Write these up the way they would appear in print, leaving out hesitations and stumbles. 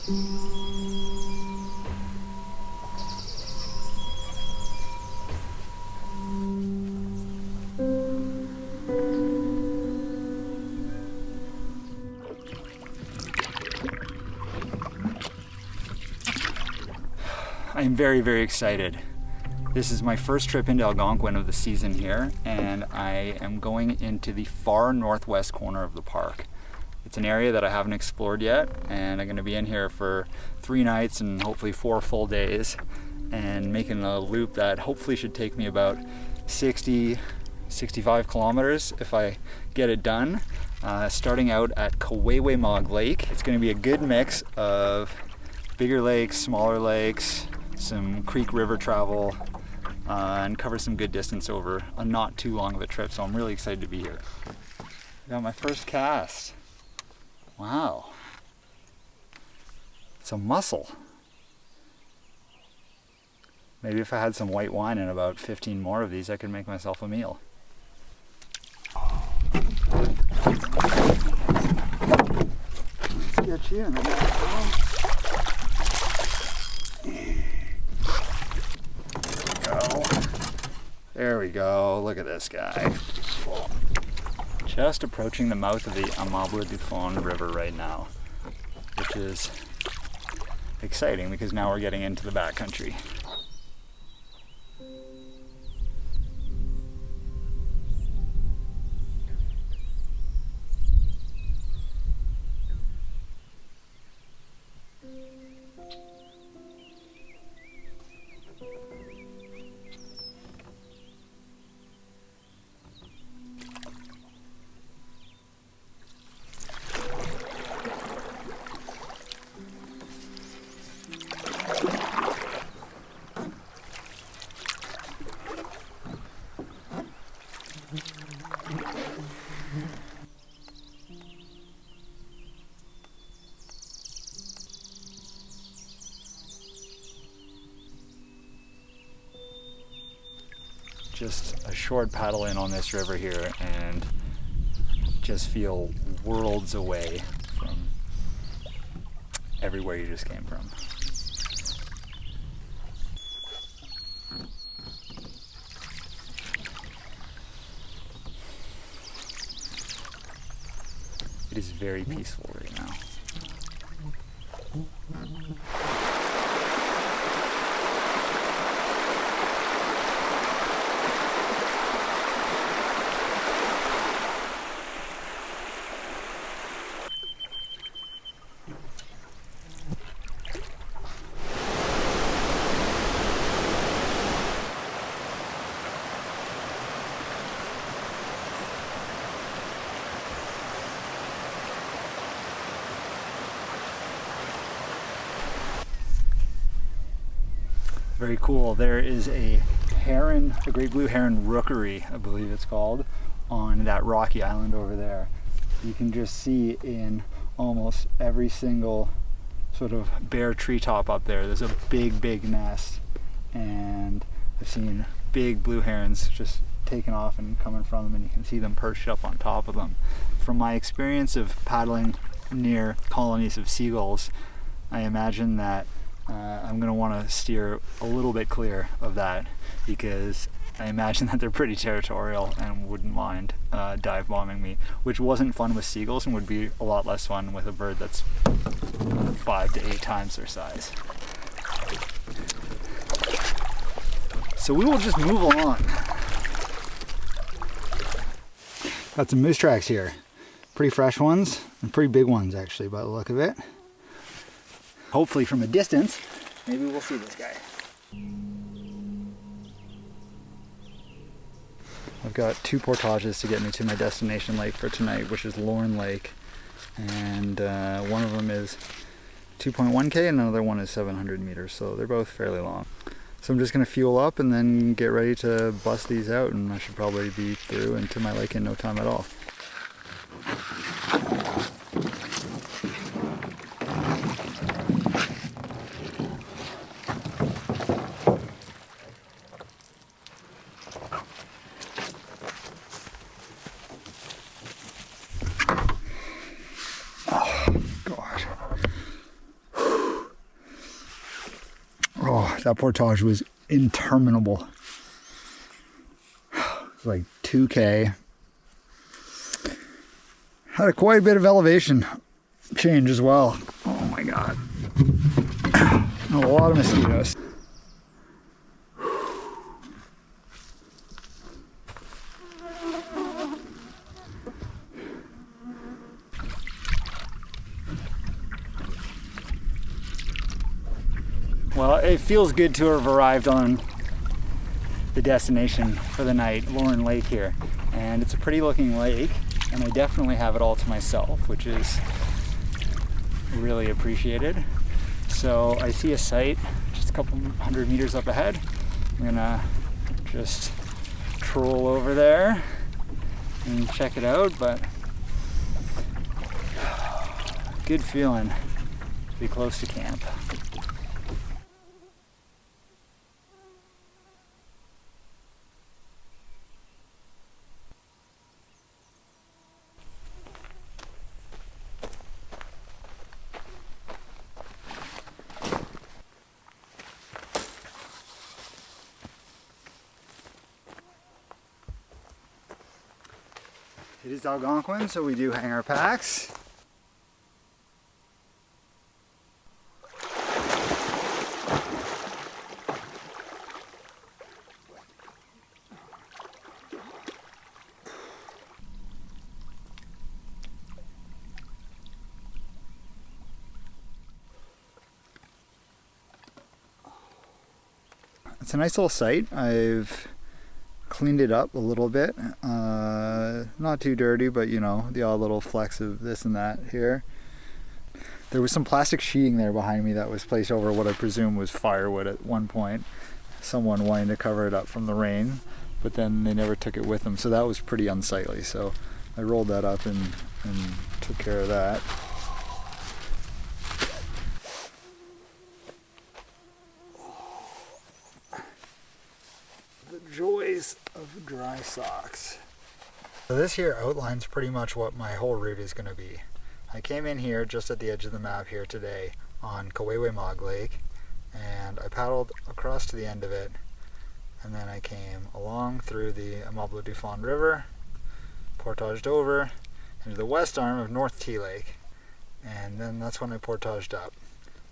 I am very, very excited. This is my first trip into Algonquin of the season here, and I am going into the far northwest corner of the park. It's an area that I haven't explored yet, and I'm going to be in here for 3 nights and hopefully 4 full days, and making a loop that hopefully should take me about 65 kilometers if I get it done. Starting out at Kawawaymog Lake. It's going to be a good mix of bigger lakes, smaller lakes, some creek river travel, and cover some good distance over a not too long of a trip, so I'm really excited to be here. I got my first cast. Wow. It's a mussel. Maybe if I had some white wine and about 15 more of these, I could make myself a meal. Let's get you in there. There we go, look at this guy. Just approaching the mouth of the Amable du Fond River right now, which is exciting because now we're getting into the backcountry. Just a short paddle in on this river here and just feel worlds away from everywhere you just came from. It is very peaceful right now. Very cool. There is a heron, a great blue heron rookery, I believe it's called, on that rocky island over there. You can just see in almost every single sort of bare treetop up there, there's a big, big nest. And I've seen big blue herons just taking off and coming from them, and you can see them perched up on top of them. From my experience of paddling near colonies of seagulls, I imagine that I'm going to want to steer a little bit clear of that, because I imagine that they're pretty territorial and wouldn't mind dive bombing me, which wasn't fun with seagulls and would be a lot less fun with a bird that's 5 to 8 times their size. So we will just move along. Got some moose tracks here. Pretty fresh ones, and pretty big ones actually by the look of it. Hopefully from a distance, maybe we'll see this guy. I've got 2 portages to get me to my destination lake for tonight, which is Lorne Lake. And one of them is 2.1K and another one is 700 meters, so they're both fairly long. So I'm just gonna fuel up and then get ready to bust these out, and I should probably be through into my lake in no time at all. that portage was interminable. It's like 2K. Had quite a bit of elevation change as well. Oh my God. A lot of mosquitoes. Well, it feels good to have arrived on the destination for the night, Lorne Lake here. And it's a pretty looking lake, and I definitely have it all to myself, which is really appreciated. So I see a site just a couple hundred meters up ahead. I'm gonna just troll over there and check it out, but good feeling to be close to camp. It is Algonquin, so we do hang our packs. It's a nice little site. I've cleaned it up a little bit. Not too dirty, but you know, the odd little flecks of this and that here. There was some plastic sheeting there behind me that was placed over what I presume was firewood at one point. Someone wanting to cover it up from the rain, but then they never took it with them, so that was pretty unsightly. So I rolled that up and took care of that. The joys of dry socks. So this here outlines pretty much what my whole route is going to be. I came in here just at the edge of the map here today on Kawawaymog Lake, and I paddled across to the end of it, and then I came along through the Manitou Lake River, portaged over into the west arm of North T Lake, and then that's when I portaged up.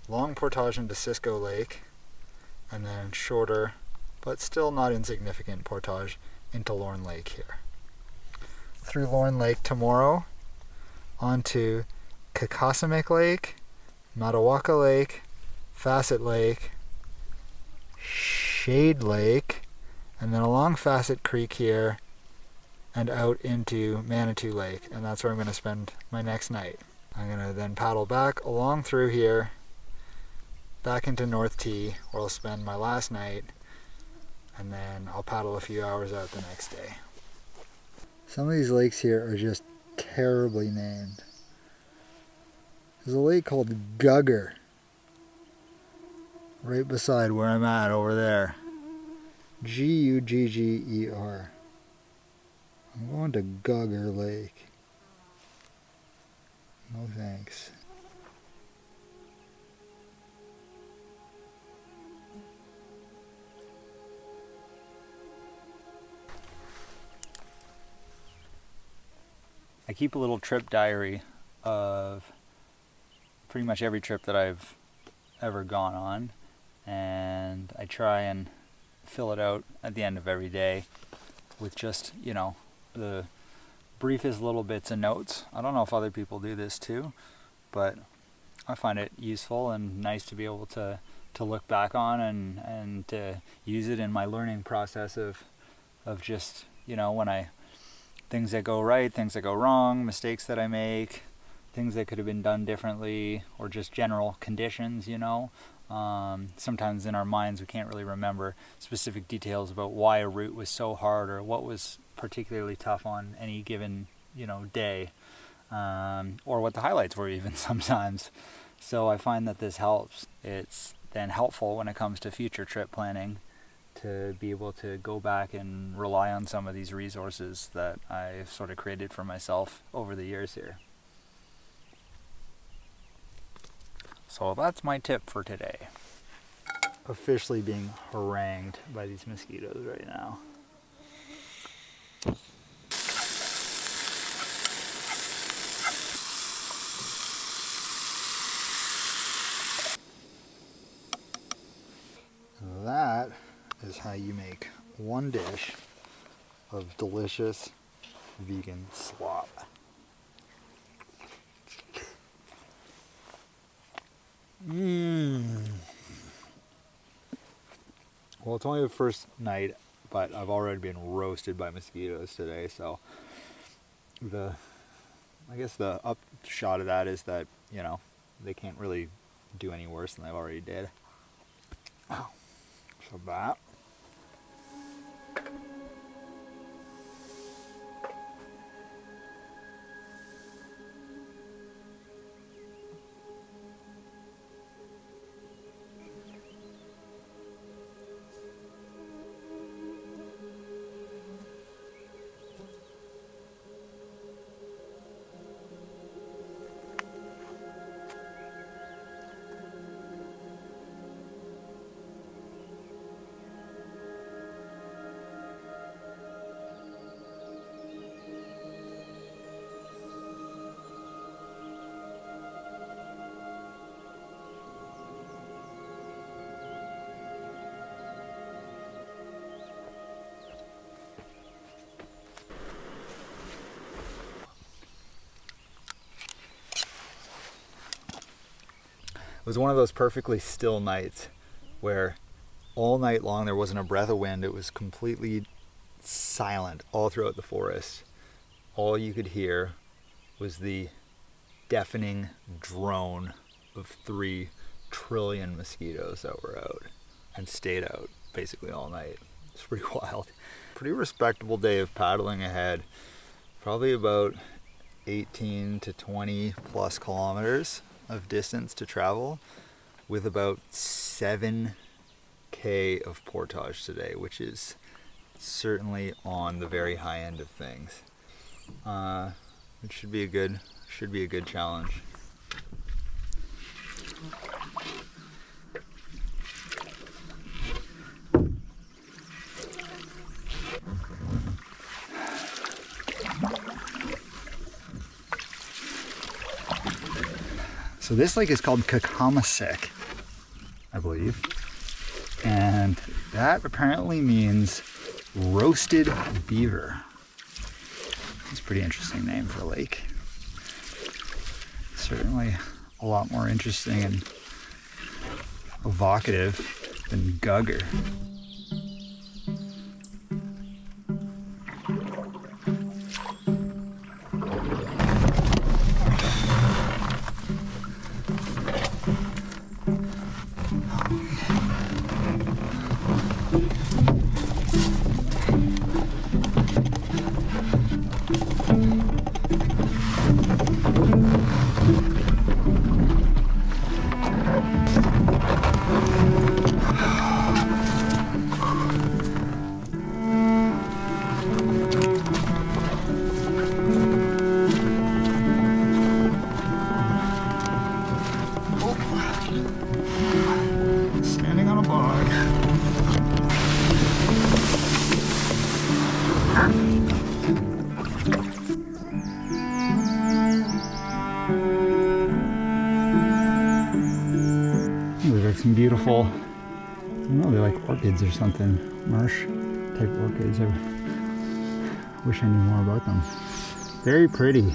Long portage into Cisco Lake, and then shorter but still not insignificant portage into Lorne Lake here. Through Lorne Lake tomorrow, onto Kawawaymog Lake, Manitou Lake, Fassett Lake, Shade Lake, and then along Fassett Creek here, and out into Manitou Lake, and that's where I'm going to spend my next night. I'm going to then paddle back along through here, back into North T, where I'll spend my last night, and then I'll paddle a few hours out the next day. Some of these lakes here are just terribly named. There's a lake called Gugger right beside where I'm at over there. Gugger. I'm going to Gugger Lake. No thanks. I keep a little trip diary of pretty much every trip that I've ever gone on, and I try and fill it out at the end of every day with just, you know, the briefest little bits of notes. I don't know if other people do this too, but I find it useful and nice to be able to look back on and to use it in my learning process of just, you know, when things that go right, things that go wrong, mistakes that I make, things that could have been done differently, or just general conditions, you know. Sometimes in our minds we can't really remember specific details about why a route was so hard or what was particularly tough on any given, you know, day, or what the highlights were even sometimes. So I find that this helps. It's then helpful when it comes to future trip planning to be able to go back and rely on some of these resources that I've sort of created for myself over the years here. So that's my tip for today. officially being harangued by these mosquitoes right now. That is how you make one dish of delicious vegan slop. Well, it's only the first night, but I've already been roasted by mosquitoes today, so I guess the upshot of that is that, you know, they can't really do any worse than they already did. So that. It was one of those perfectly still nights where all night long there wasn't a breath of wind. It was completely silent all throughout the forest. All you could hear was the deafening drone of 3 trillion mosquitoes that were out and stayed out basically all night. It's pretty wild. Pretty respectable day of paddling ahead. Probably about 18 to 20 plus kilometers of distance to travel, with about 7K of portage today, which is certainly on the very high end of things. It should be a good challenge. So this lake is called Kawawaymog, I believe, and that apparently means roasted beaver. It's a pretty interesting name for a lake. Certainly a lot more interesting and evocative than Gugger. Standing on a bog. These are some beautiful, I don't know, they're like orchids or something, marsh type orchids. I wish I knew more about them. Very pretty.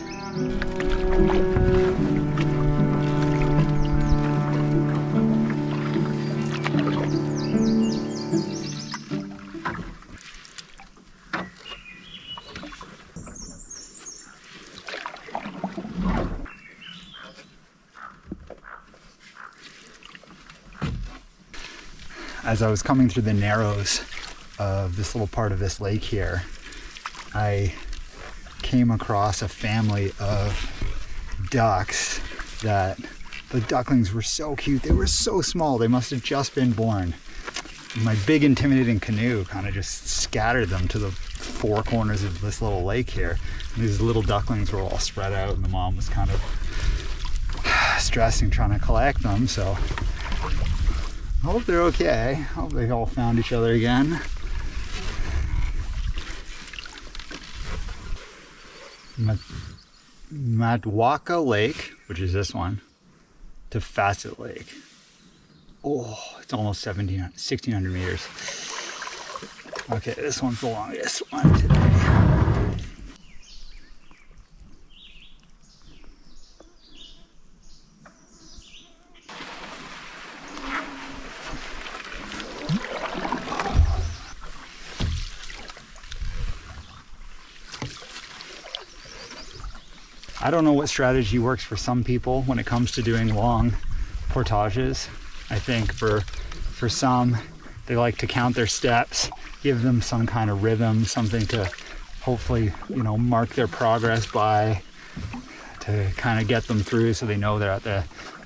As I was coming through the narrows of this little part of this lake here, I came across a family of ducks that the ducklings were so cute. They were so small. They must have just been born. My big intimidating canoe kind of just scattered them to the 4 corners of this little lake here. And these little ducklings were all spread out, and the mom was kind of stressing trying to collect them. So I hope they're okay. I hope they all found each other again. Manitou Lake, which is this one, to Fassett Lake. Oh, it's almost 1,600 meters. Okay, this one's the longest one today. I don't know what strategy works for some people when it comes to doing long portages. I think for some, they like to count their steps, give them some kind of rhythm, something to hopefully, you know, mark their progress by, to kind of get them through so they know they're at the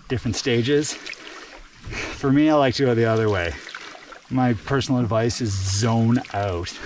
different stages. For me, I like to go the other way. My personal advice is zone out.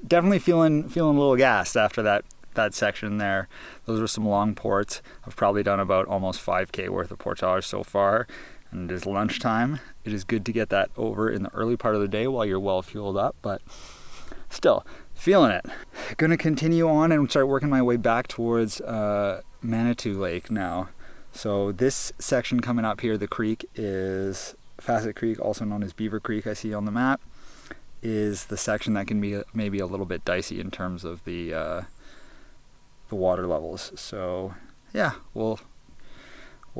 Definitely feeling a little gassed after that section there. Those were some long ports. I've probably done about almost 5K worth of portage so far, and it is lunchtime. It is good to get that over in the early part of the day while you're well fueled up, but still feeling it. Gonna continue on and start working my way back towards Manitou Lake now. So this section coming up here, the creek, is Fassett Creek, also known as Beaver Creek, I see on the map, is the section that can be maybe a little bit dicey in terms of the water levels. So yeah, we'll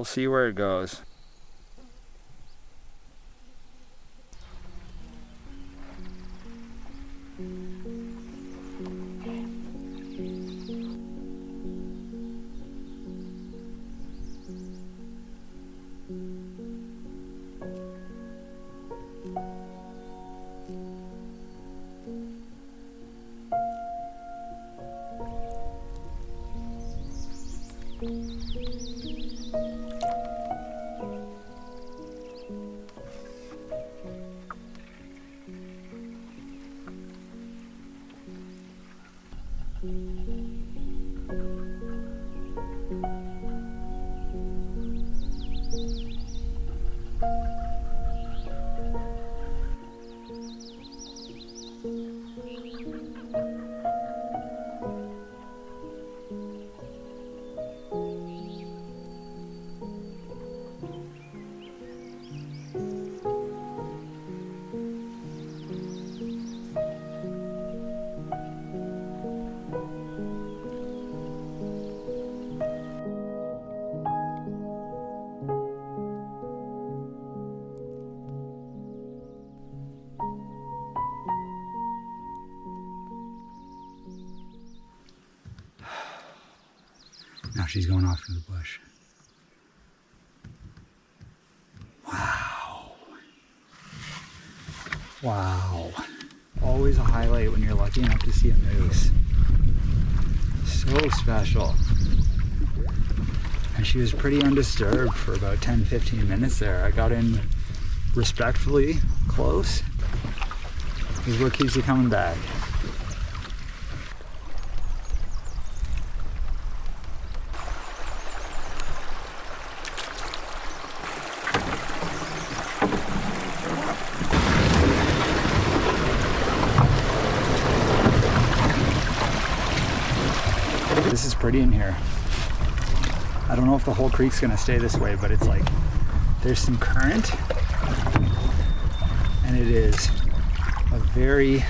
see where it goes. Now she's going off into the bush. Wow. Wow. Always a highlight when you're lucky enough to see a moose. So special. And she was pretty undisturbed for about 10-15 minutes there. I got in respectfully close. This is what keeps you coming back. This is pretty in here. I don't know if the whole creek's gonna stay this way, but it's like there's some current, and it is a very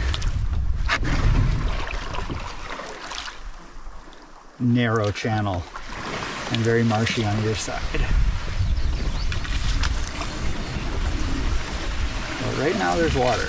narrow channel and very marshy on either side. But right now there's water.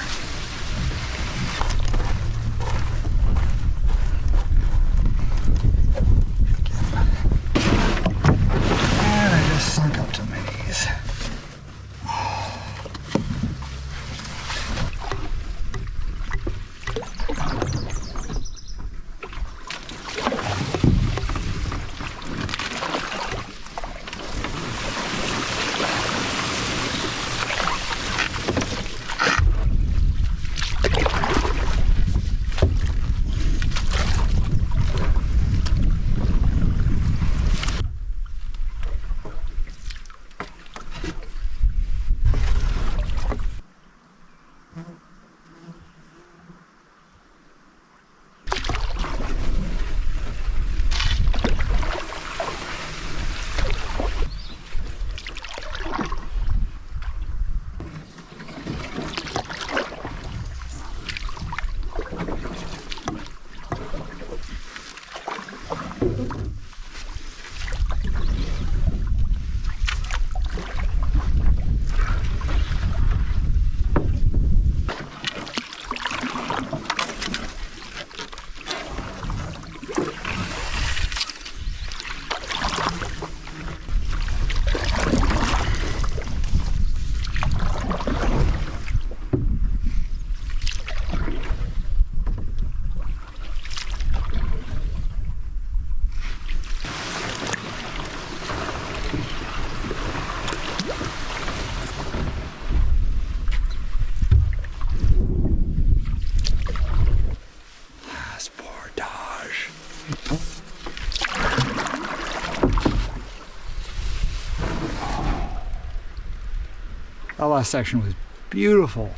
That last section was beautiful.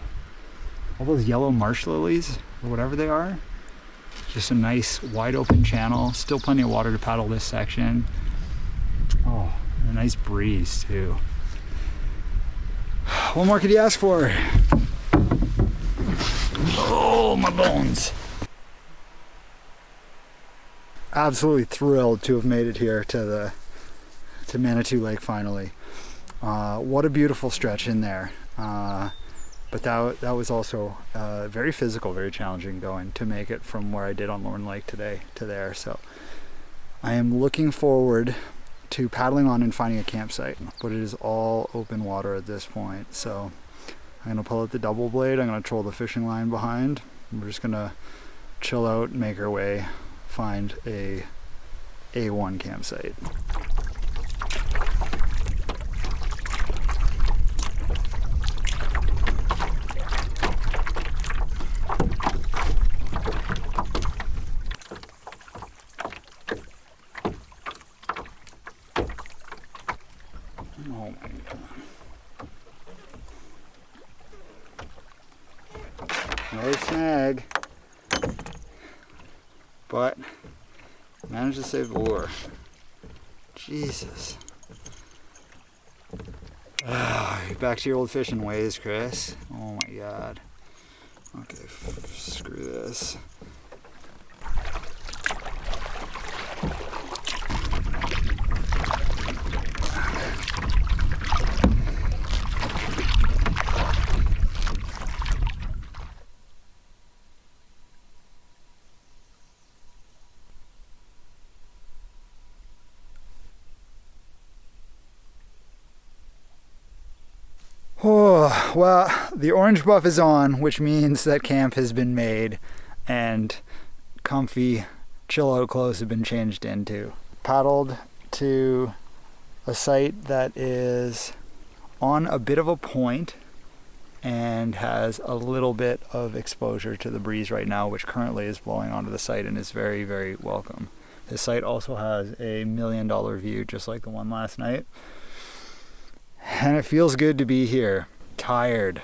All those yellow marsh lilies, or whatever they are. Just a nice wide open channel. Still plenty of water to paddle this section. Oh, and a nice breeze too. What more could you ask for? Oh, my bones. Absolutely thrilled to have made it here to Manitou Lake finally. What a beautiful stretch in there. But that was also very physical, very challenging going to make it from where I did on Lorne Lake today to there. So I am looking forward to paddling on and finding a campsite, but it is all open water at this point. So I'm gonna pull out the double blade, I'm gonna troll the fishing line behind. We're just gonna chill out, make our way, find a A1 campsite. Oh my God. Another snag. But managed to save the lure. Jesus. Back to your old fishing ways, Chris. Oh my God. Okay, screw this. Oh, well, the orange buff is on, which means that camp has been made and comfy chill out clothes have been changed into. Paddled to a site that is on a bit of a point and has a little bit of exposure to the breeze right now, which currently is blowing onto the site and is very, very welcome. This site also has a $1 million view, just like the one last night. And it feels good to be here. Tired.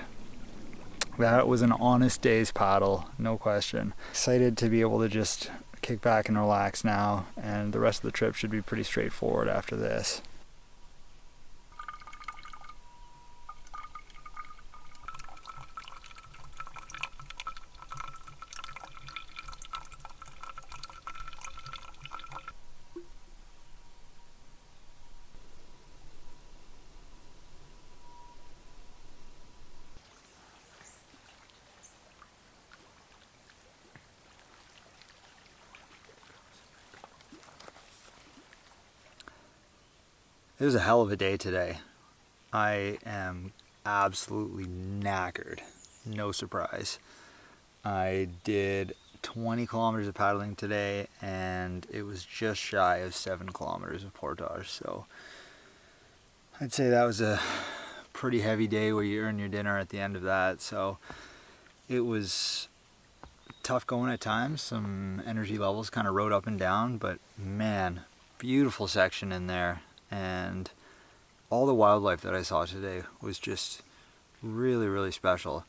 That was an honest day's paddle, no question. Excited to be able to just kick back and relax now, and the rest of the trip should be pretty straightforward after this. It was a hell of a day today. I am absolutely knackered. No surprise. I did 20 kilometers of paddling today and it was just shy of 7 kilometers of portage. So I'd say that was a pretty heavy day where you earn your dinner at the end of that. So it was tough going at times. Some energy levels kind of rode up and down, but man, beautiful section in there. And all the wildlife that I saw today was just really, really special.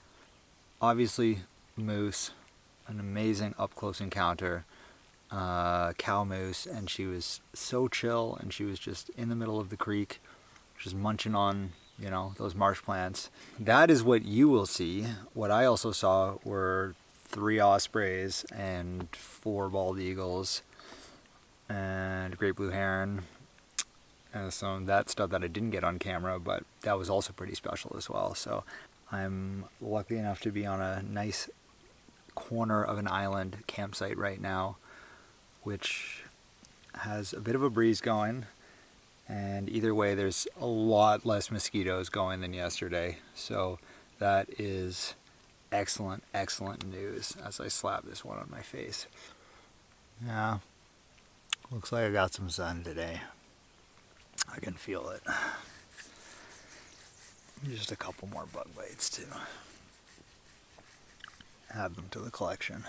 Obviously, moose, an amazing up-close encounter, cow moose, and she was so chill, and she was just in the middle of the creek, just munching on, you know, those marsh plants. That is what you will see. What I also saw were 3 ospreys and 4 bald eagles and a great blue heron. So that stuff that I didn't get on camera, but that was also pretty special as well. So I'm lucky enough to be on a nice corner of an island campsite right now, which has a bit of a breeze going. And either way, there's a lot less mosquitoes going than yesterday. So that is excellent, excellent news as I slap this one on my face. Yeah, looks like I got some sun today. I can feel it. Just a couple more bug bites to add them to the collection.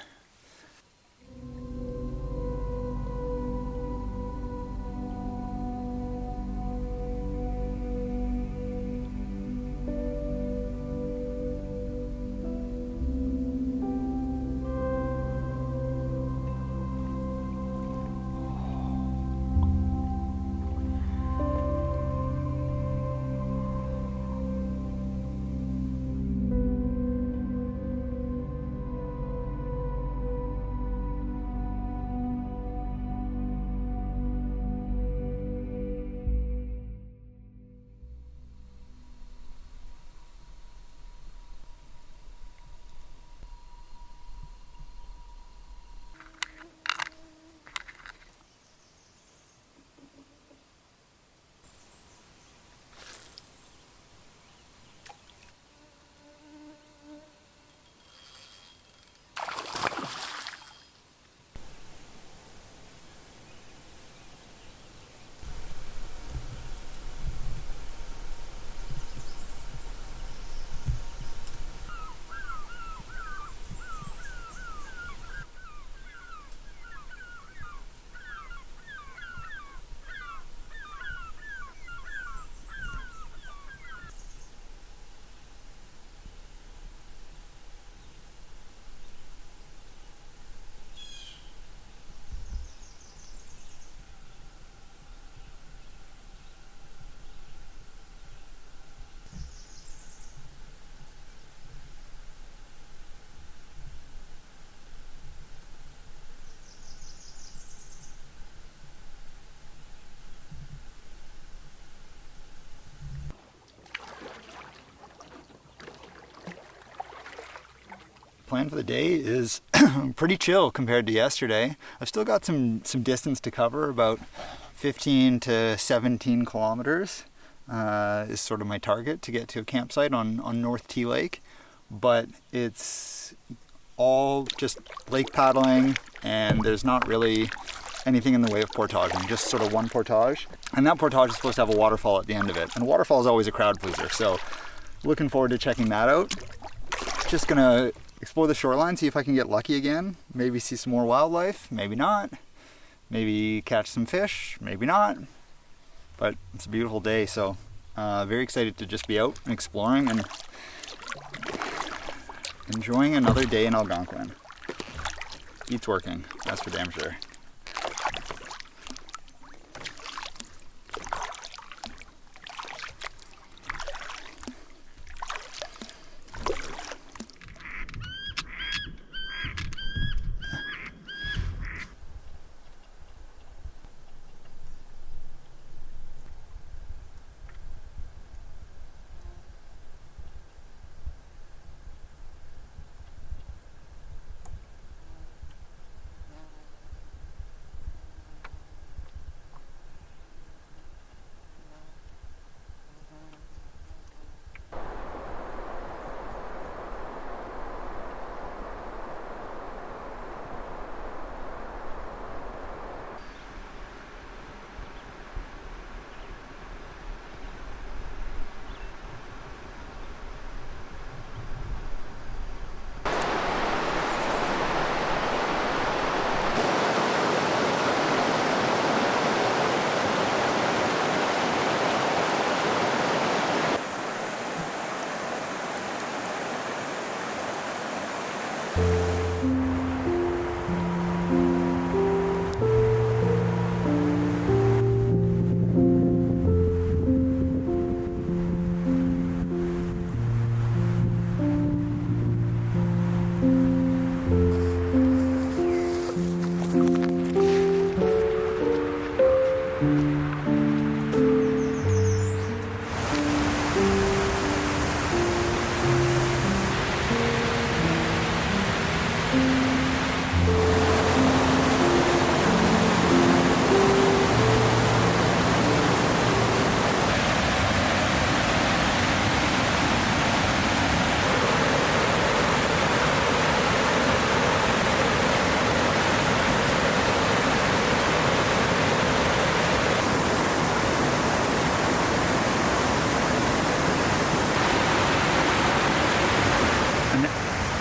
plan for the day is pretty chill compared to yesterday. I've still got some distance to cover, about 15 to 17 kilometers is sort of my target to get to a campsite on North T Lake. But it's all just lake paddling, and there's not really anything in the way of portaging, just sort of one portage. And that portage is supposed to have a waterfall at the end of it. And a waterfall is always a crowd pleaser, so looking forward to checking that out. Just gonna explore the shoreline, see if I can get lucky again. Maybe see some more wildlife, maybe not. Maybe catch some fish, maybe not. But it's a beautiful day, so very excited to just be out and exploring and enjoying another day in Algonquin. Beats working, that's for damn sure.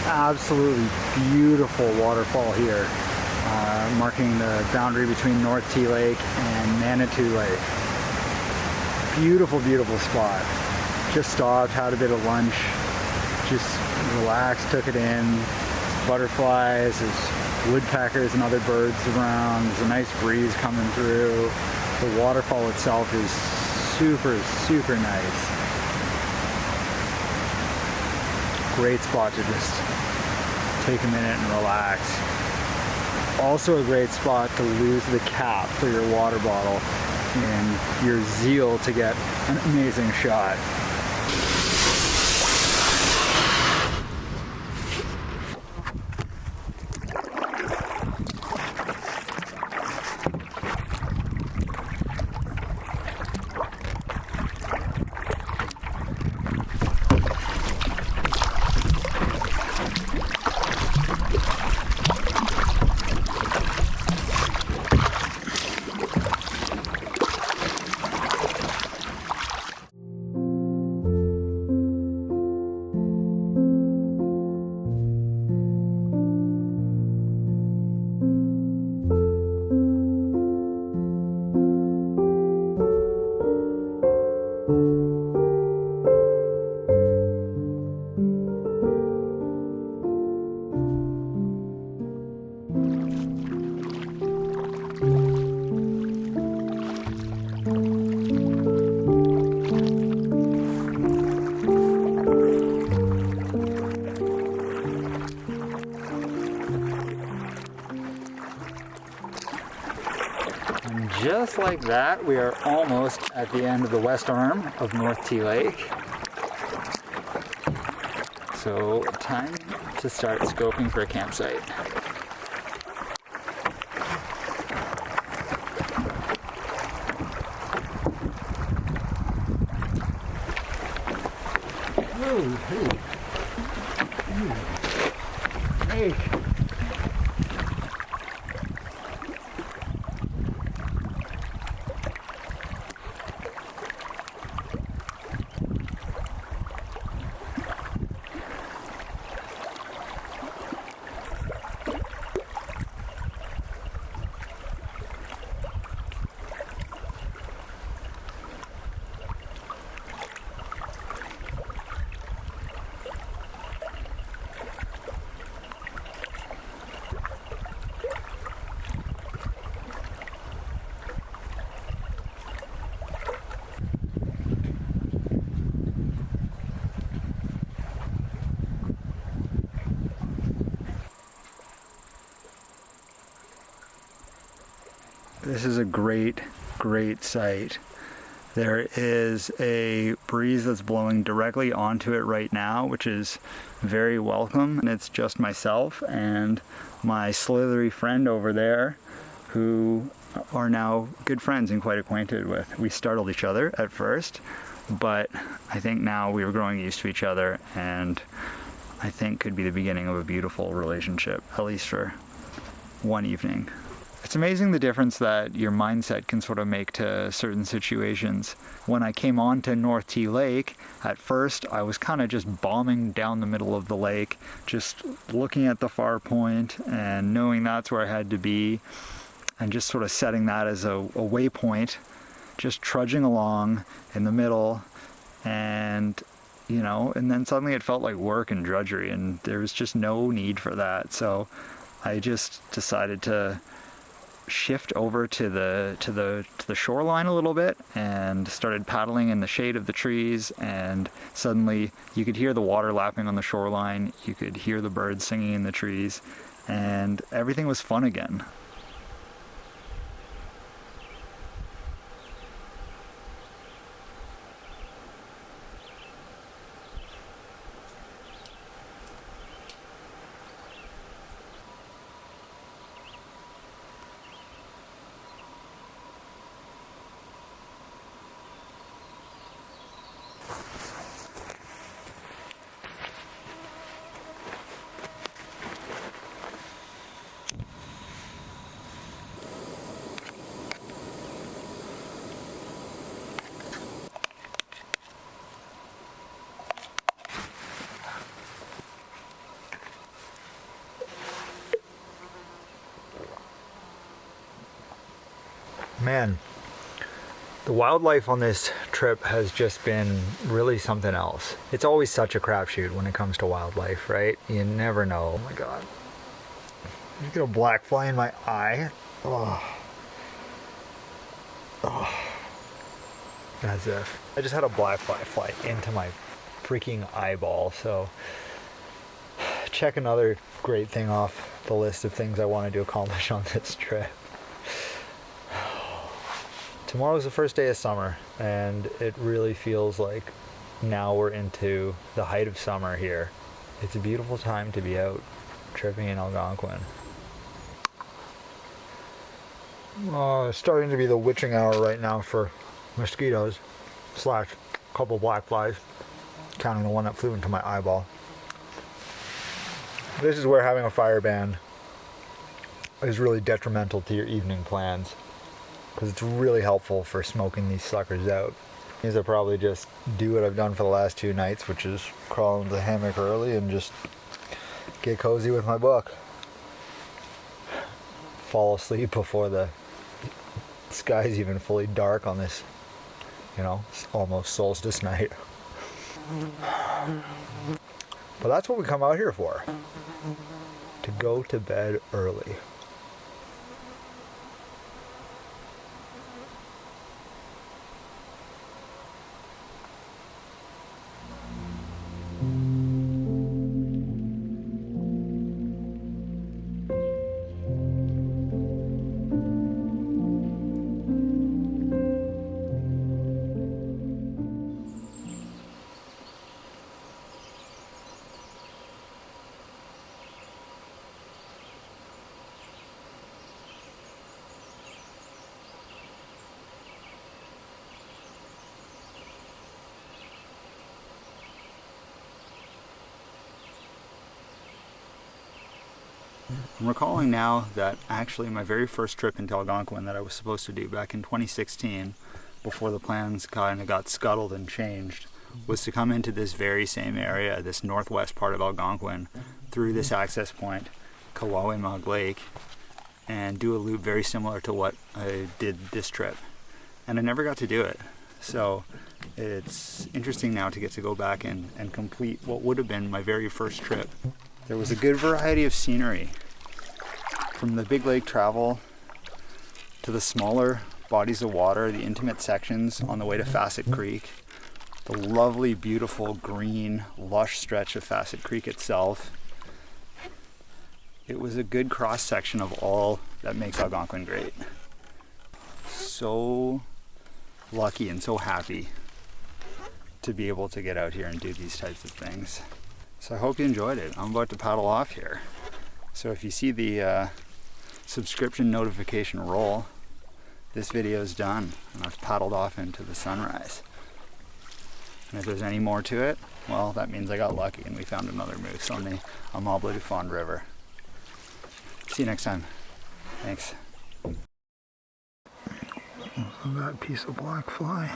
Absolutely beautiful waterfall here, marking the boundary between North T Lake and Manitou Lake. Beautiful, beautiful spot. Just stopped, had a bit of lunch, just relaxed, took it in. There's butterflies, there's woodpeckers and other birds around. There's a nice breeze coming through. The waterfall itself is super, super nice. Great spot to just take a minute and relax. Also a great spot to lose the cap for your water bottle in your zeal to get an amazing shot. Just like that, we are almost at the end of the west arm of North T Lake. So time to start scoping for a campsite. Hey. This is a great sight. There is a breeze that's blowing directly onto it right now, which is very welcome. And it's just myself and my slithery friend over there, who are now good friends and quite acquainted with. We startled each other at first, but I think now we are growing used to each other, and I think could be the beginning of a beautiful relationship, at least for one evening. It's amazing the difference that your mindset can sort of make to certain situations. When I came on to North T Lake, at first I was kind of just bombing down the middle of the lake, just looking at the far point and knowing that's where I had to be, and just sort of setting that as a waypoint, just trudging along in the middle, and and then suddenly it felt like work and drudgery, and there was just no need for that. So I just decided to shift over to the shoreline a little bit and started paddling in the shade of the trees, and suddenly you could hear the water lapping on the shoreline, you could hear the birds singing in the trees, and everything was fun again. Man, the wildlife on this trip has just been really something else. It's always such a crapshoot when it comes to wildlife, right? You never know. Oh my god. You get a black fly in my eye. Oh. As if. I just had a black fly into my freaking eyeball, so check another great thing off the list of things I wanted to accomplish on this trip. Tomorrow's the first day of summer, and it really feels like now we're into the height of summer here. It's a beautiful time to be out tripping in Algonquin. It's starting to be the witching hour right now for mosquitoes / a couple black flies, counting the one that flew into my eyeball. This is where having a fire ban is really detrimental to your evening plans, because it's really helpful for smoking these suckers out. Is I probably just do what I've done for the last 2 nights, which is crawl into the hammock early and just get cozy with my book. Fall asleep before the sky's even fully dark on this, almost solstice night. But that's what we come out here for. To go to bed early. I'm recalling now that actually my very first trip into Algonquin that I was supposed to do back in 2016, before the plans kind of got scuttled and changed, was to come into this very same area, this northwest part of Algonquin, through this access point, Kawawaymog Lake, and do a loop very similar to what I did this trip. And I never got to do it. So it's interesting now to get to go back and complete what would have been my very first trip. There was a good variety of scenery, from the big lake travel to the smaller bodies of water, the intimate sections on the way to Fassett Creek, the lovely, beautiful, green, lush stretch of Fassett Creek itself. It was a good cross-section of all that makes Algonquin great. So lucky and so happy to be able to get out here and do these types of things. So I hope you enjoyed it. I'm about to paddle off here. So if you see the subscription notification roll, this video is done and I've paddled off into the sunrise. And if there's any more to it, well, that means I got lucky and we found another moose on the Amable du Fond River. See you next time. Thanks. Look at that piece of black fly.